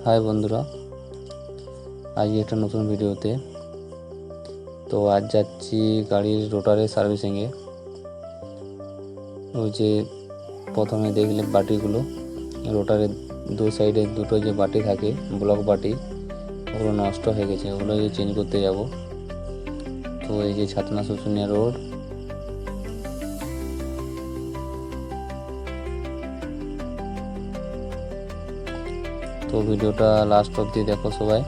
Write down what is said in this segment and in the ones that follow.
High বন্ধুরা, আজকে একটা নতুন ভিডিওতে। তো আজ যাচ্ছি গাড়ির রোটারের সার্ভিসিংয়ে। ওই যে প্রথমে দেখলে বাটিগুলো, রোটারের দু সাইডে দুটো যে বাটি থাকে, ব্লক বাটি, ওগুলো নষ্ট হয়ে গেছে, ওগুলো চেঞ্জ করতে যাব। তো এই যে ছাতনা শুশুনিয়া রোড। তো ভিডিওটা লাস্ট অবধি দেখো সবাই।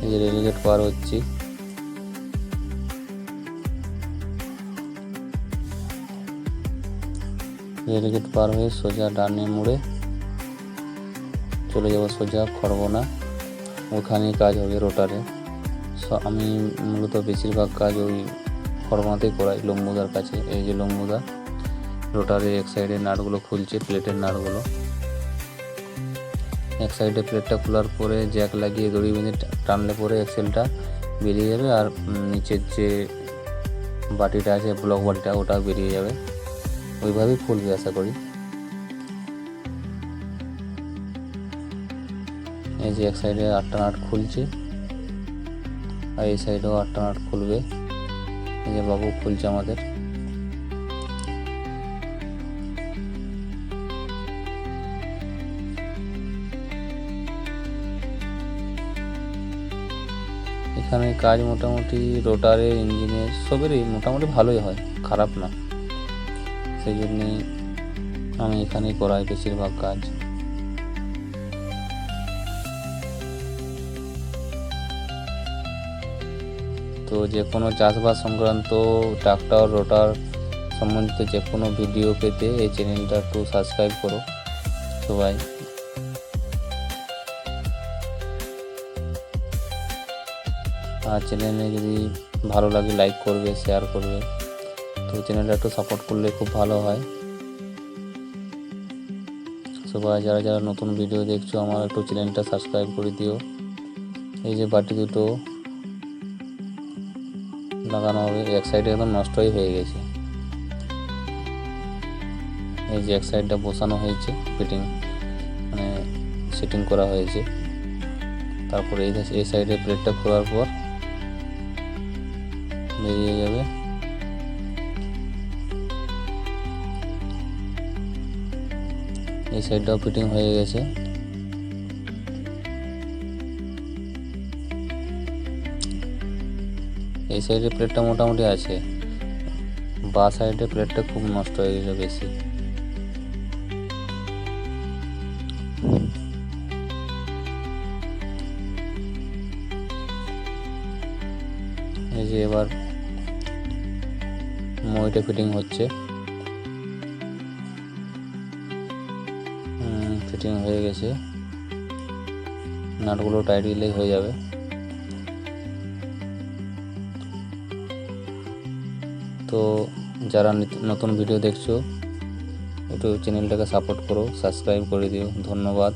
এই যে রেলগেট পার হচ্ছি। রেলগেট পার হয়ে সোজা ডানে মুড়ে চলে যাব সোজা খড়বনা। ওখানেই কাজ হবে রোটারে। আমি মূলত বেশিরভাগ কাজ ওই খড়বনাতেই করাই, লম্বুদার কাছে। এই যে লম্বুদা রোটারে এক সাইডে নাটগুলো খুলছে, প্লেটের নাটগুলো। এক সাইডে প্লেটটা খোলার পরে জ্যাক লাগিয়ে দড়ি বেঁধে টানলে পরে এক্সেলটা বেরিয়ে যাবে, আর নিচের যে বাটিটা আছে, ব্লক বাটিটা, ওটা বেরিয়ে যাবে। ওইভাবেই খুলবে আশা করি। এই যে এক সাইডে 8টা নাট খুলছে, আর এই সাইডেও 8টা নাট খুলবে। এই যে বাবু খুলছে আমাদের। এখানে কাজ মোটামুটি রোটারে, ইঞ্জিনের, সবেরই মোটামুটি ভালোই হয়, খারাপ না। সেই জন্যে আমি এখানেই করাই বেশিরভাগ কাজ। তো যে কোনো চাষবাস সংক্রান্ত, ট্রাক্টর, রোটার সম্বন্ধিত যে কোনো ভিডিও পেতে এই চ্যানেলটা একটু সাবস্ক্রাইব করো সবাই। আর চ্যানেলে যদি ভালো লাগে লাইক করবে, শেয়ার করবে। তো চ্যানেলটা একটু সাপোর্ট করলে খুব ভালো হয়। সবাই যারা যারা নতুন ভিডিও দেখছো, আমার একটু চ্যানেলটা সাবস্ক্রাইব করে দিও। এই যে বাটি দুটো লাগানো হবে, এক সাইডে একদম নষ্টই হয়ে গেছে। এই যে এক সাইডটা বসানো হয়েছে, ফিটিং মানে সেটিং করা হয়েছে। তারপরে এই সাইডে প্লেটটা খোলার পর বেরিয়ে যাবে। এই সাইডটাও ফিটিং হয়ে গেছে। এই সাইডে প্লেটটা মোটামুটি আছে, বা সাইডে প্লেটটা খুব নষ্ট হয়ে গেছে বেশি। এই যে এবার মইটা ফিটিং হচ্ছে। ফিটিং হয়ে গেছে, নাটগুলো টাইট দিলেই হয়ে যাবে। তো যারা নতুন ভিডিও দেখছো, একটু চ্যানেলটাকে সাপোর্ট করো, সাবস্ক্রাইব করে দিও। ধন্যবাদ।